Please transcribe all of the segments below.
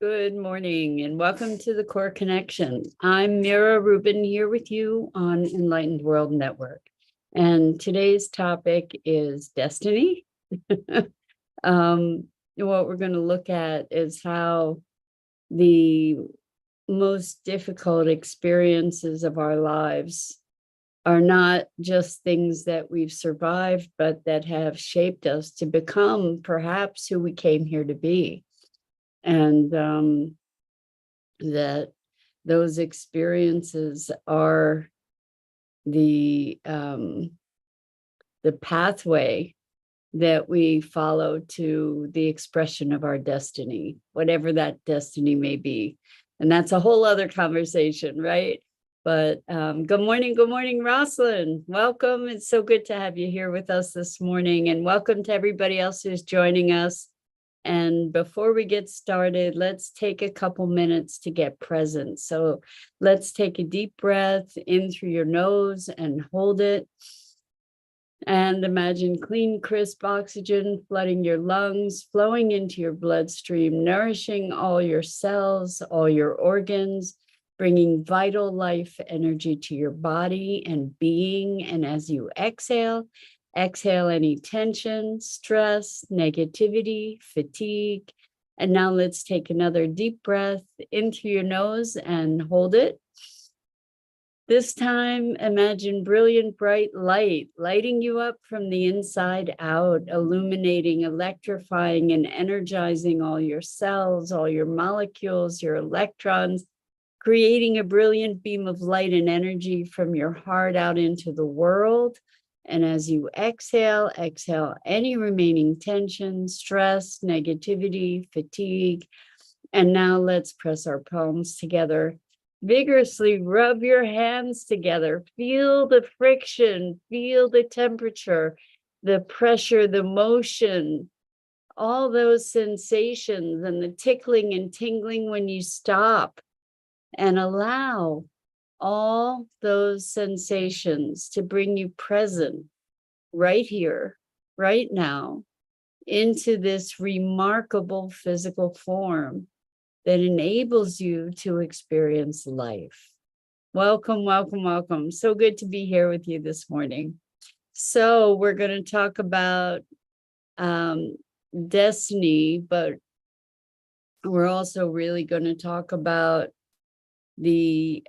Good morning and welcome to the Core Connection. I'm Mira Rubin here with you on Enlightened World Network. And today's topic is destiny. What we're going to look at is how the most difficult experiences of our lives are not just things that we've survived, but that have shaped us to become perhaps who we came here to be. And that those experiences are the pathway that we follow to the expression of our destiny, whatever that destiny may be. And that's a whole other conversation, right? But good morning, Rosalind. Welcome. It's so good to have you here with us this morning. And welcome to everybody else who's joining us. And before we get started, let's take a couple minutes to get present. So let's take a deep breath in through your nose and hold it. And imagine clean, crisp oxygen flooding your lungs, flowing into your bloodstream, nourishing all your cells, all your organs, bringing vital life energy to your body and being. And as you exhale any tension, stress, negativity, fatigue. And now let's take another deep breath in through your nose and hold it. This time, imagine brilliant, bright light lighting you up from the inside out, illuminating, electrifying, and energizing all your cells, all your molecules, your electrons, creating a brilliant beam of light and energy from your heart out into the world. And as you exhale any remaining tension, stress, negativity, fatigue. And now let's press our palms together. Vigorously rub your hands together. Feel the friction, feel the temperature, the pressure, the motion, all those sensations and the tickling and tingling when you stop, and allow all those sensations to bring you present right here, right now, into this remarkable physical form that enables you to experience life. Welcome, welcome, welcome. So good to be here with you this morning. So we're going to talk about destiny, but we're also really going to talk about the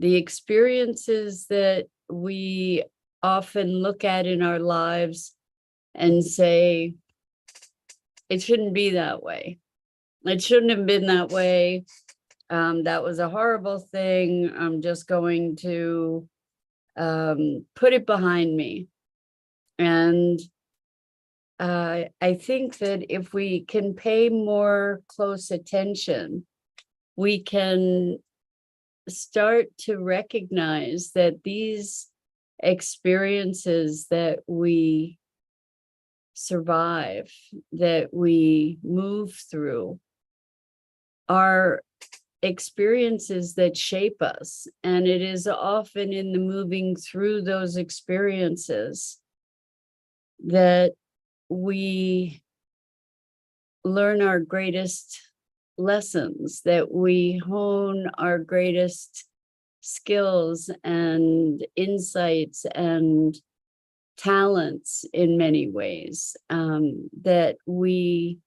experiences that we often look at in our lives and say, it shouldn't be that way. It shouldn't have been that way. That was a horrible thing. I'm just going to put it behind me. And I think that if we can pay more close attention, we can start to recognize that these experiences that we survive, that we move through, are experiences that shape us. And it is often in the moving through those experiences that we learn our greatest lessons, that we hone our greatest skills and insights and talents in many ways, that we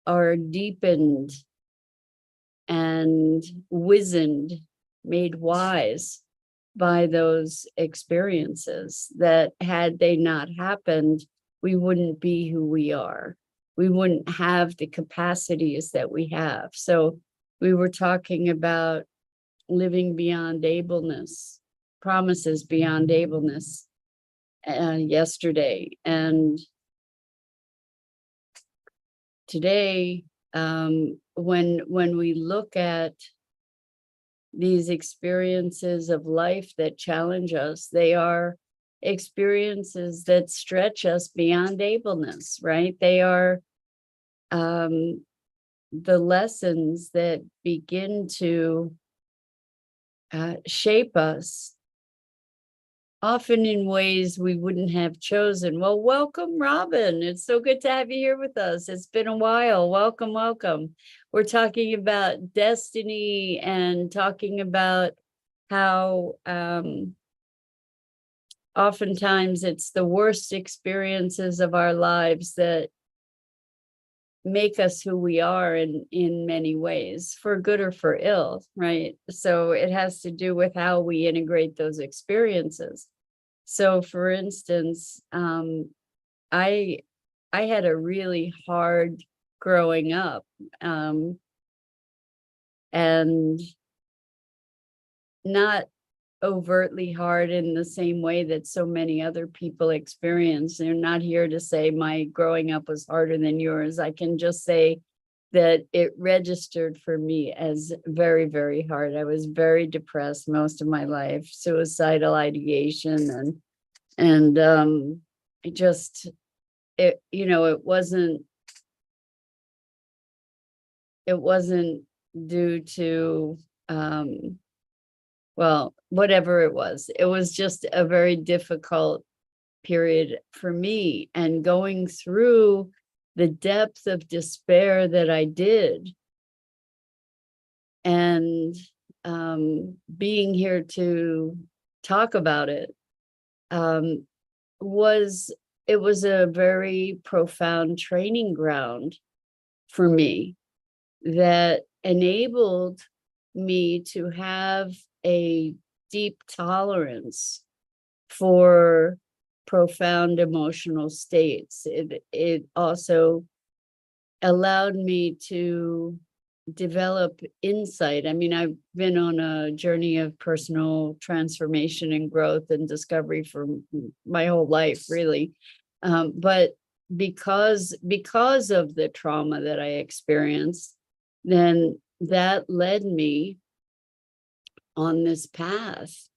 are deepened and wizened, made wise by those experiences, that had they not happened, we wouldn't be who we are. We wouldn't have the capacities that we have. So we were talking about living beyond ableness, promises beyond ableness yesterday. And today, when we look at these experiences of life that challenge us, they are experiences that stretch us beyond ableness, right? They are the lessons that begin to shape us often in ways we wouldn't have chosen. Well, welcome, Robin. It's so good to have you here with us. It's been a while. Welcome, welcome. We're talking about destiny and talking about how oftentimes it's the worst experiences of our lives that make us who we are in many ways, for good or for ill, right? So it has to do with how we integrate those experiences. So for instance, I had a really hard growing up, and not overtly hard in the same way that so many other people experience. They're not here to say my growing up was harder than yours. I can just say that it registered for me as very, very hard. I was very depressed most of my life, suicidal ideation, and it just, it, you know, it wasn't due to well, whatever it was just a very difficult period for me. And going through the depth of despair that I did, and being here to talk about it, was a very profound training ground for me that enabled me to have a deep tolerance for profound emotional states. It also allowed me to develop insight. I mean, I've been on a journey of personal transformation and growth and discovery for my whole life, really. But because of the trauma that I experienced, then that led me on this path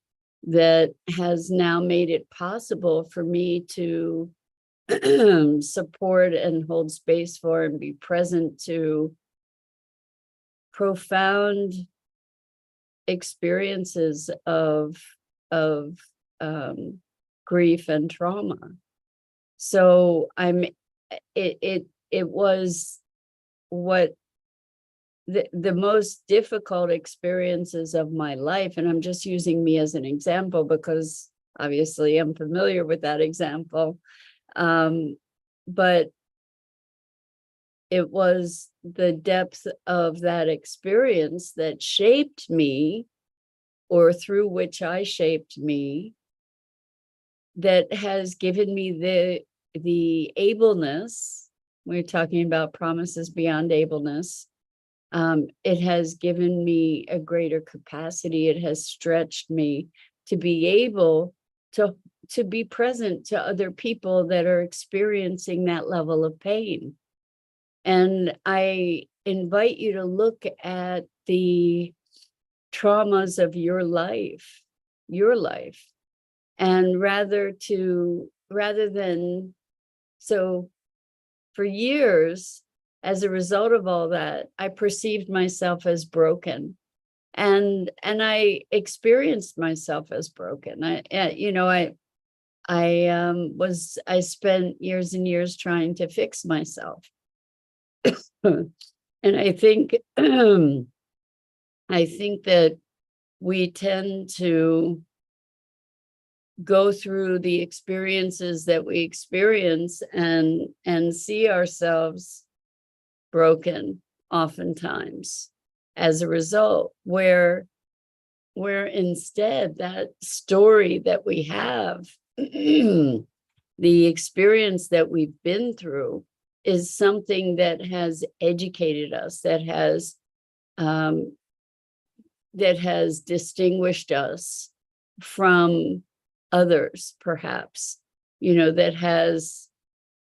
that has now made it possible for me to support and hold space for and be present to profound experiences of grief and trauma. So it was what the most difficult experiences of my life, and I'm just using me as an example because obviously I'm familiar with that example, but it was the depth of that experience that shaped me, or through which I shaped me, that has given me the ableness. We're talking about promises beyond ableness. It has given me a greater capacity. It has stretched me to be able to be present to other people that are experiencing that level of pain. And I invite you to look at the traumas of your life, and rather than, so for years, as a result of all that, I perceived myself as broken, and I experienced myself as broken. I spent years and years trying to fix myself. And I think that we tend to go through the experiences that we experience and see ourselves broken oftentimes as a result, where instead that story that we have, the experience that we've been through, is something that has educated us, that has distinguished us from others, perhaps, that has,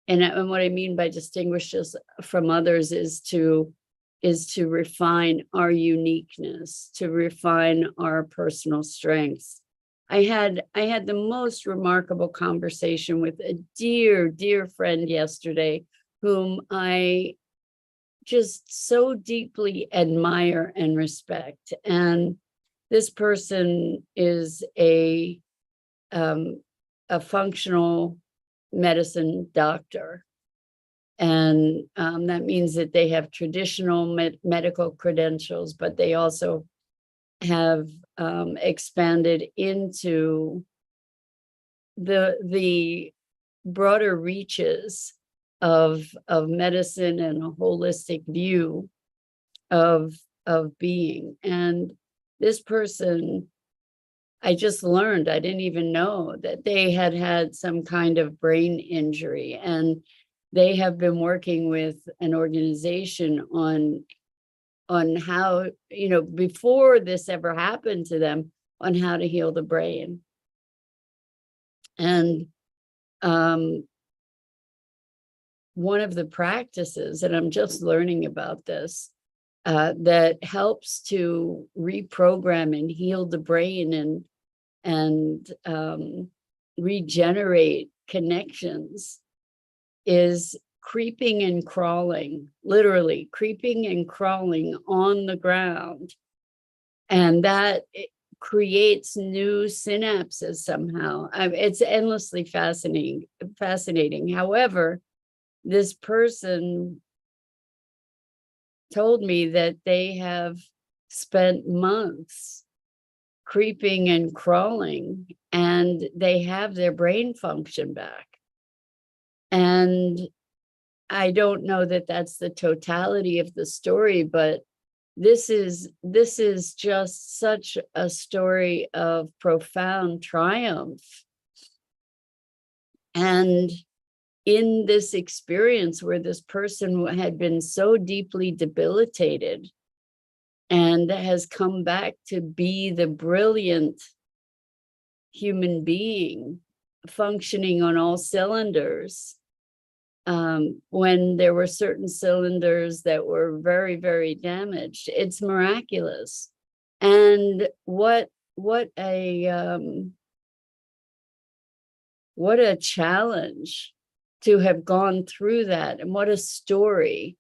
and what I mean by distinguished us from others is to refine our uniqueness, to refine our personal strengths. I had the most remarkable conversation with a dear, dear friend yesterday, whom I just so deeply admire and respect. And this person is a a functional medicine doctor. And that means that they have traditional medical credentials, but they also have expanded into the broader reaches of medicine and a holistic view of being. And this person, I just learned, I didn't even know that they had had some kind of brain injury, and they have been working with an organization on how, before this ever happened to them, on how to heal the brain. And one of the practices, and I'm just learning about this, that helps to reprogram and heal the brain and regenerate connections is creeping and crawling, literally creeping and crawling on the ground. And that creates new synapses somehow. It's endlessly fascinating. However, this person told me that they have spent months creeping and crawling, and they have their brain function back. And I don't know that that's the totality of the story, but this is just such a story of profound triumph. And in this experience where this person had been so deeply debilitated and has come back to be the brilliant human being functioning on all cylinders, when there were certain cylinders that were very, very damaged, it's miraculous. And what a challenge to have gone through that, and what a story.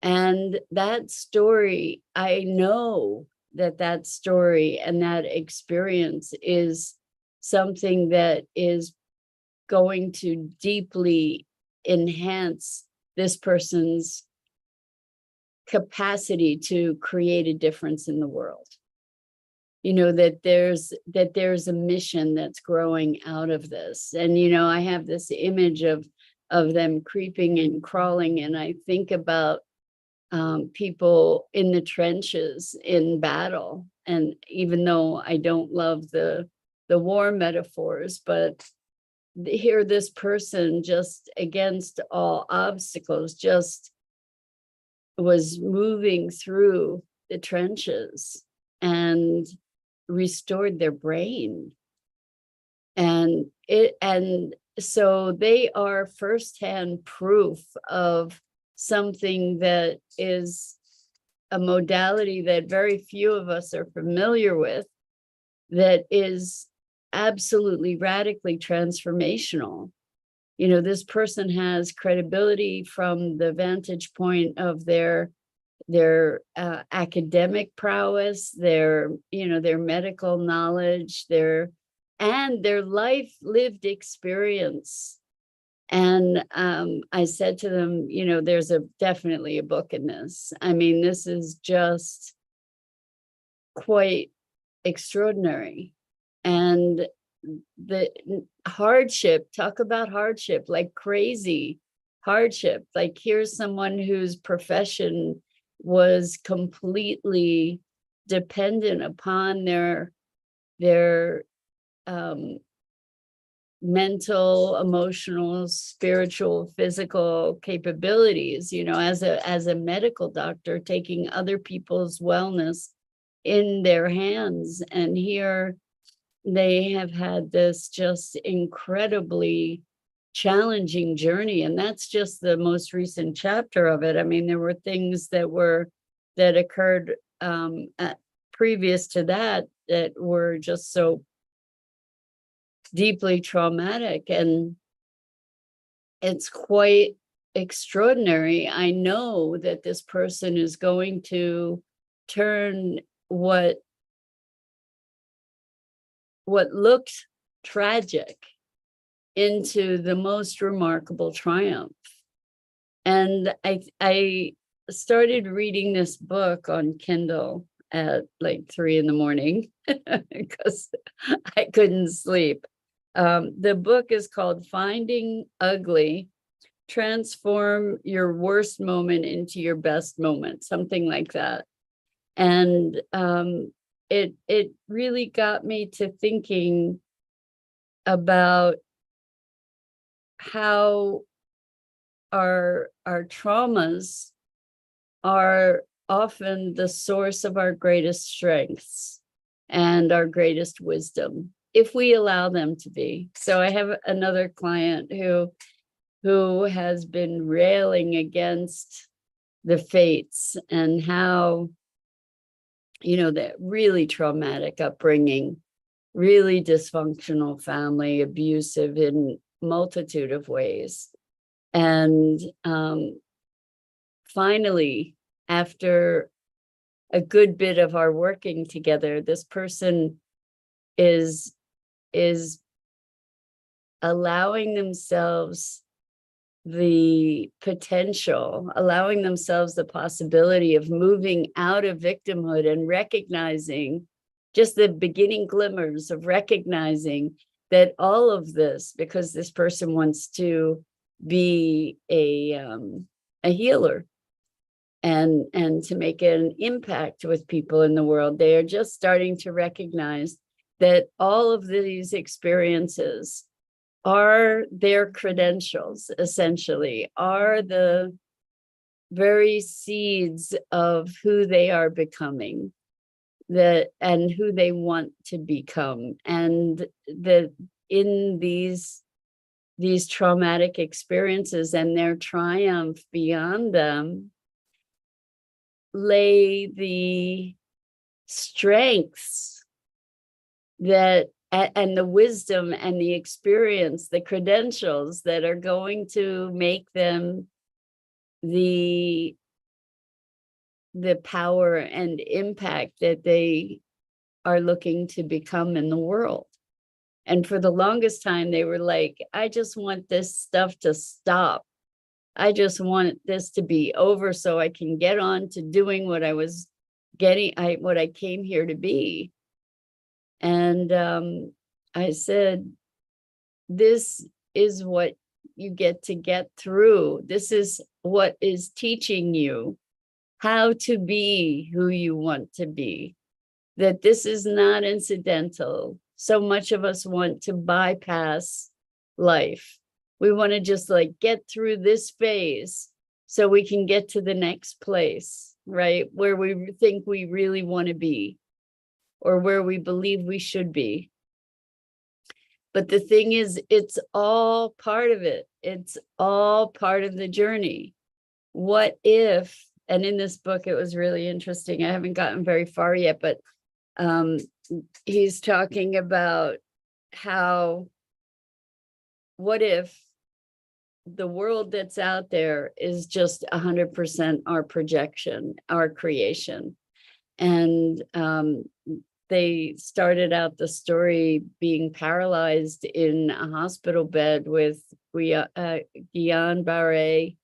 And that story, I know that story and that experience is something that is going to deeply enhance this person's capacity to create a difference in the world. That there's a mission that's growing out of this. And I have this image of them creeping and crawling, and I think about people in the trenches in battle. And even though I don't love the war metaphors, but here this person, just against all obstacles, just was moving through the trenches and restored their brain. And so they are firsthand proof of something that is a modality that very few of us are familiar with, that is absolutely radically transformational. This person has credibility from the vantage point of their academic prowess, their medical knowledge, their life lived experience. And I said to them, there's definitely a book in this. I mean, this is just quite extraordinary. And the hardship, talk about hardship, like crazy hardship. Like, here's someone whose profession was completely dependent upon their mental, emotional, spiritual, physical capabilities, as a medical doctor, taking other people's wellness in their hands. And here they have had this just incredibly challenging journey. And that's just the most recent chapter of it. I mean, there were things that occurred previous to that were just so deeply traumatic. And it's quite extraordinary. I know that this person is going to turn what looked tragic into the most remarkable triumph. And I started reading this book on Kindle at like 3 a.m. because I couldn't sleep. The book is called Finding Ugly: Transform Your Worst Moment into Your Best Moment, something like that. And it really got me to thinking about how our traumas are often the source of our greatest strengths and our greatest wisdom, if we allow them to be. So I have another client who has been railing against the fates and how, that really traumatic upbringing, really dysfunctional family, abusive in multitude of ways. And finally, after a good bit of our working together, this person is allowing themselves the potential, allowing themselves the possibility of moving out of victimhood and recognizing just the beginning glimmers of recognizing that all of this, because this person wants to be a healer and to make an impact with people in the world, they are just starting to recognize that all of these experiences are their credentials, essentially, are the very seeds of who they are becoming, and who they want to become. And that in these traumatic experiences and their triumph beyond them lay the strengths that and the wisdom and the experience, the credentials that are going to make them the power and impact that they are looking to become in the world. And for the longest time, they were like, I just want this stuff to stop. I just want this to be over so I can get on to doing what I was what I came here to be. And I said, this is what you get through. This is what is teaching you how to be who you want to be, that this is not incidental. So much of us want to bypass life. We want to just like get through this phase so we can get to the next place, right? Where we think we really want to be, or where we believe we should be. But the thing is, it's all part of it. It's all part of the journey. What if, and in this book, it was really interesting. I haven't gotten very far yet, but he's talking about how, what if the world that's out there is just 100% our projection, our creation? And they started out the story being paralyzed in a hospital bed with Guillain-Barré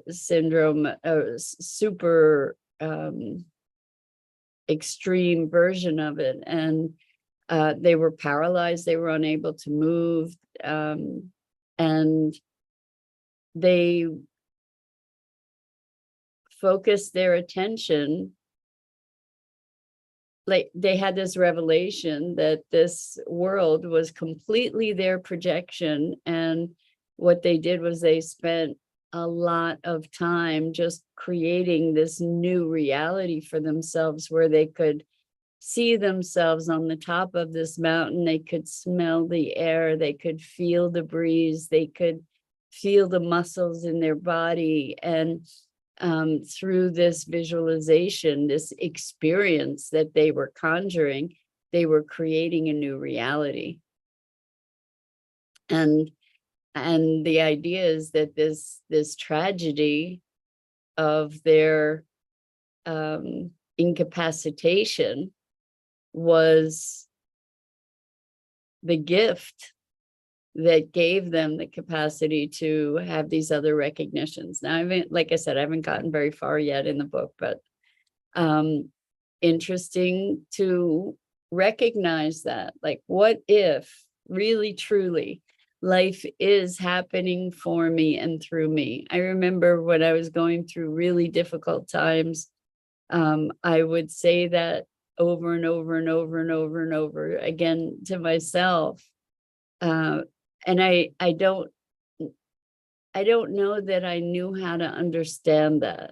syndrome, a super extreme version of it. And they were paralyzed, they were unable to move, and they focused their attention. Like they had this revelation that this world was completely their projection. And what they did was they spent a lot of time just creating this new reality for themselves, where they could see themselves on the top of this mountain. They could smell the air, they could feel the breeze, they could feel the muscles in their body. And through this visualization, this experience that they were conjuring, they were creating a new reality. And the idea is that this tragedy of their incapacitation was the gift that gave them the capacity to have these other recognitions. Now, like I said, I haven't gotten very far yet in the book, but interesting to recognize that, like, what if really truly life is happening for me and through me? I remember when I was going through really difficult times, I would say that over and over and over and over and over again to myself. And I don't know that I knew how to understand that.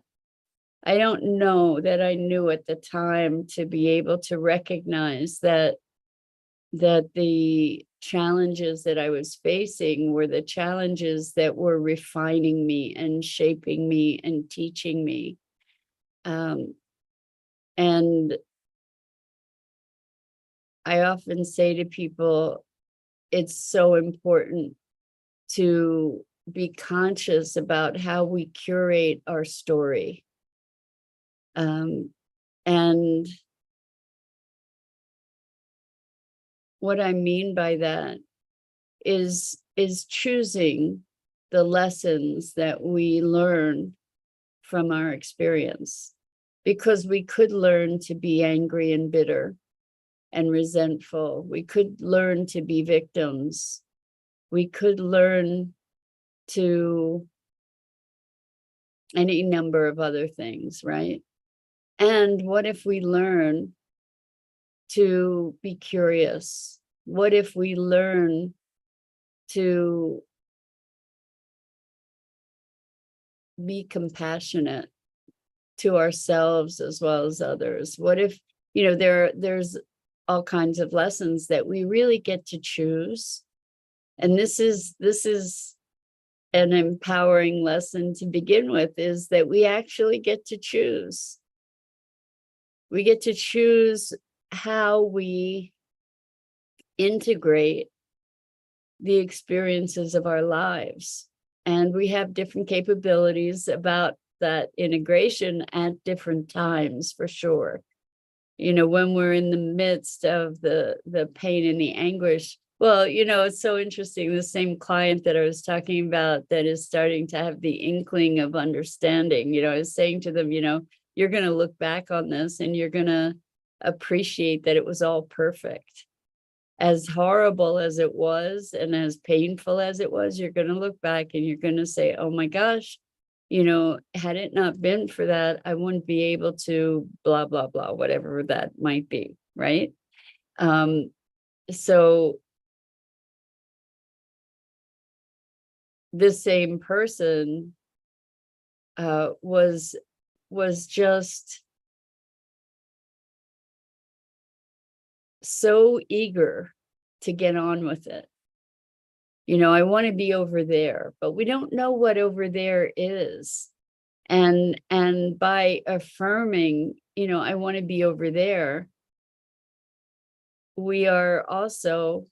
I don't know that I knew at the time to be able to recognize that the challenges that I was facing were the challenges that were refining me and shaping me and teaching me. And I often say to people, it's so important to be conscious about how we curate our story. And what I mean by that is choosing the lessons that we learn from our experience, because we could learn to be angry and bitter and resentful. We could learn to be victims. We could learn to any number of other things, right? And what if we learn to be curious? What if we learn to be compassionate to ourselves as well as others? What if, there's all kinds of lessons that we really get to choose. And this is an empowering lesson to begin with, is that we actually get to choose. We get to choose how we integrate the experiences of our lives. And we have different capabilities about that integration at different times, for sure. When we're in the midst of the pain and the anguish, well, it's so interesting. The same client that I was talking about that is starting to have the inkling of understanding, I was saying to them, you're going to look back on this and you're going to appreciate that it was all perfect. As horrible as it was and as painful as it was, you're going to look back and you're going to say, oh my gosh, had it not been for that, I wouldn't be able to blah, blah, blah, whatever that might be, right? So this same person was just so eager to get on with it. I want to be over there, but we don't know what over there is. And by affirming, I want to be over there, we are also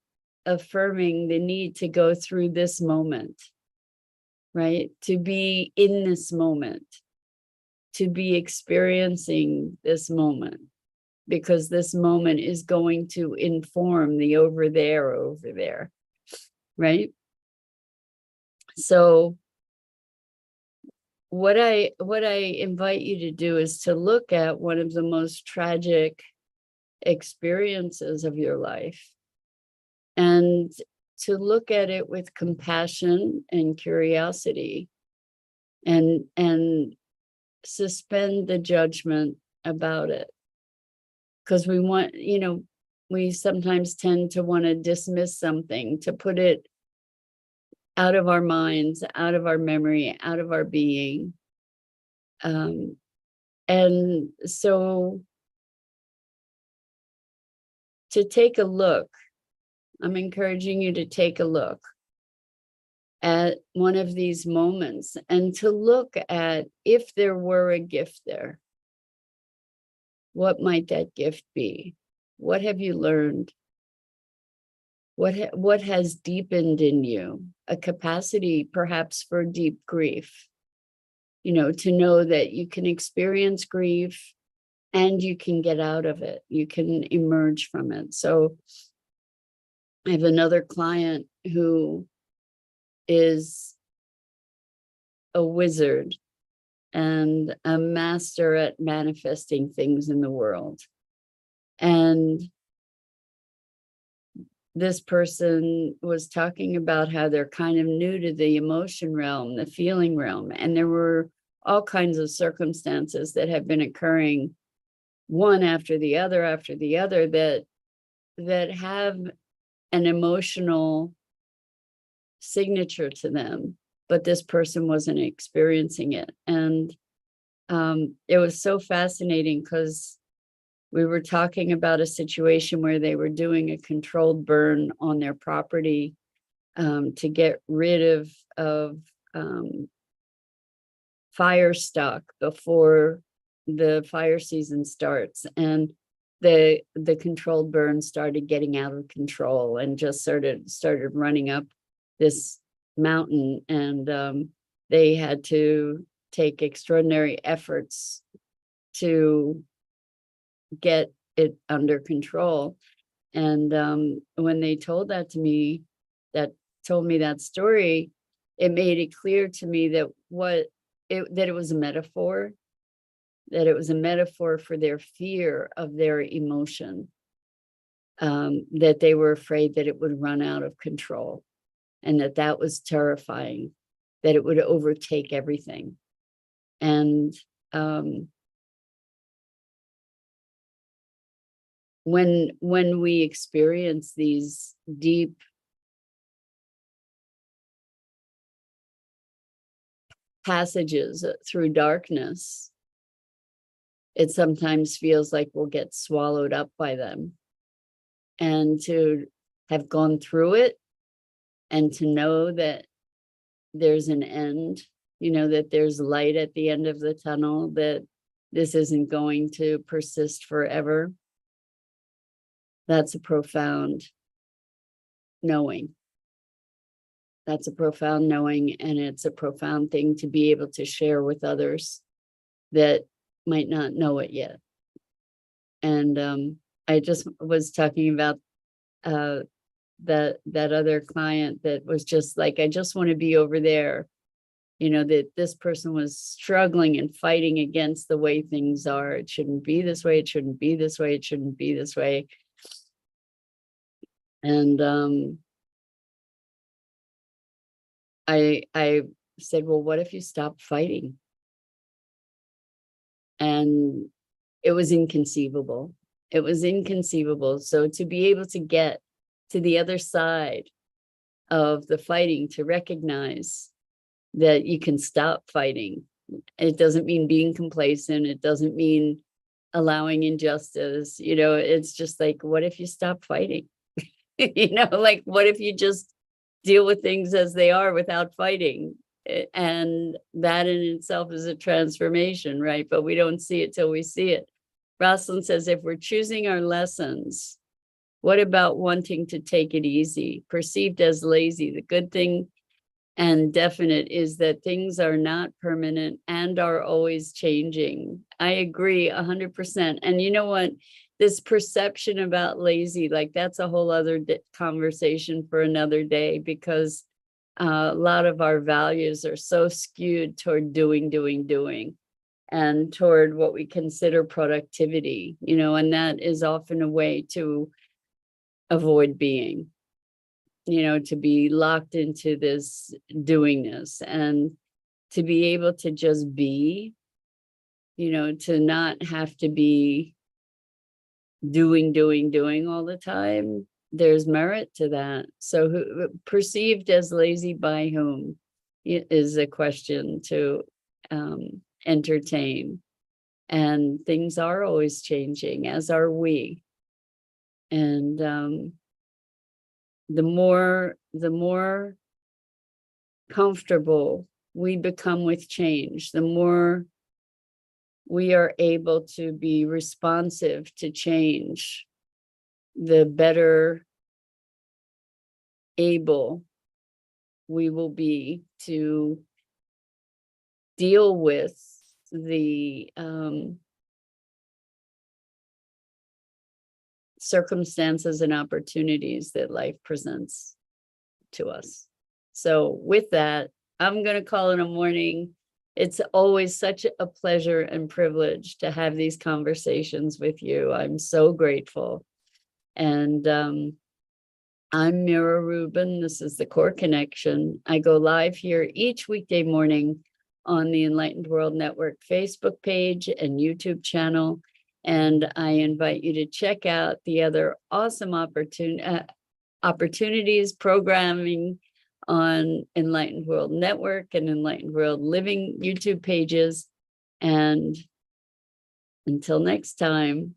affirming the need to go through this moment, right? To be in this moment, to be experiencing this moment, because this moment is going to inform the over there, right? So what I invite you to do is to look at one of the most tragic experiences of your life and to look at it with compassion and curiosity, and suspend the judgment about it. Because we sometimes tend to want to dismiss something, to put it out of our minds, out of our memory, out of our being. And so to take a look, I'm encouraging you to take a look at one of these moments and to look at, if there were a gift there, what might that gift be? What have you learned? What has deepened in you? A capacity perhaps for deep grief, to know that you can experience grief and you can get out of it. You can emerge from it. So I have another client who is a wizard and a master at manifesting things in the world. And this person was talking about how they're kind of new to the emotion realm, the feeling realm. And there were all kinds of circumstances that have been occurring one after the other that have an emotional signature to them, but this person wasn't experiencing it. And it was so fascinating because we were talking about a situation where they were doing a controlled burn on their property to get rid of fire stock before the fire season starts. And the controlled burn started getting out of control and just started running up this mountain. And they had to take extraordinary efforts to get it under control. And when they told that to me, told me that story, it made it clear to me that that it was a metaphor, for their fear of their emotion, that they were afraid that it would run out of control, and that was terrifying, that it would overtake everything. And when we experience these deep passages through darkness, it sometimes feels like we'll get swallowed up by them. And to have gone through it and to know that there's an end, that there's light at the end of the tunnel, that this isn't going to persist forever, that's a profound knowing. That's a profound knowing, and it's a profound thing to be able to share with others that might not know it yet. And I just was talking about that other client that was just like, I just want to be over there. That this person was struggling and fighting against the way things are. It shouldn't be this way. It shouldn't be this way. It shouldn't be this way. And I said, well, what if you stopped fighting? And it was inconceivable. It was inconceivable. So to be able to get to the other side of the fighting, to recognize that you can stop fighting. It doesn't mean being complacent. It doesn't mean allowing injustice. It's just like, what if you stop fighting? Like, what if you just deal with things as they are without fighting? And that in itself is a transformation, right? But we don't see it till we see it. Rosalind says, if we're choosing our lessons, what about wanting to take it easy, perceived as lazy? The good thing and definite is that things are not permanent and are always changing. I agree 100%. And you know what? This perception about lazy, like that's a whole other conversation for another day, because a lot of our values are so skewed toward doing, and toward what we consider productivity, and that is often a way to avoid being, to be locked into this doingness, and to be able to just be, to not have to be doing all the time. There's merit to that. So perceived as lazy by whom is a question to entertain. And things are always changing, as are we. And the more comfortable we become with change, the more we are able to be responsive to change, the better able we will be to deal with the circumstances and opportunities that life presents to us. So with that, I'm going to call it a morning. It's always such a pleasure and privilege to have these conversations with you. I'm so grateful. And I'm Mira Rubin. This is the Core Connection. I go live here each weekday morning on the Enlightened World Network Facebook page and YouTube channel. And I invite you to check out the other awesome opportunities, programming on Enlightened World Network and Enlightened World Living YouTube pages. And until next time,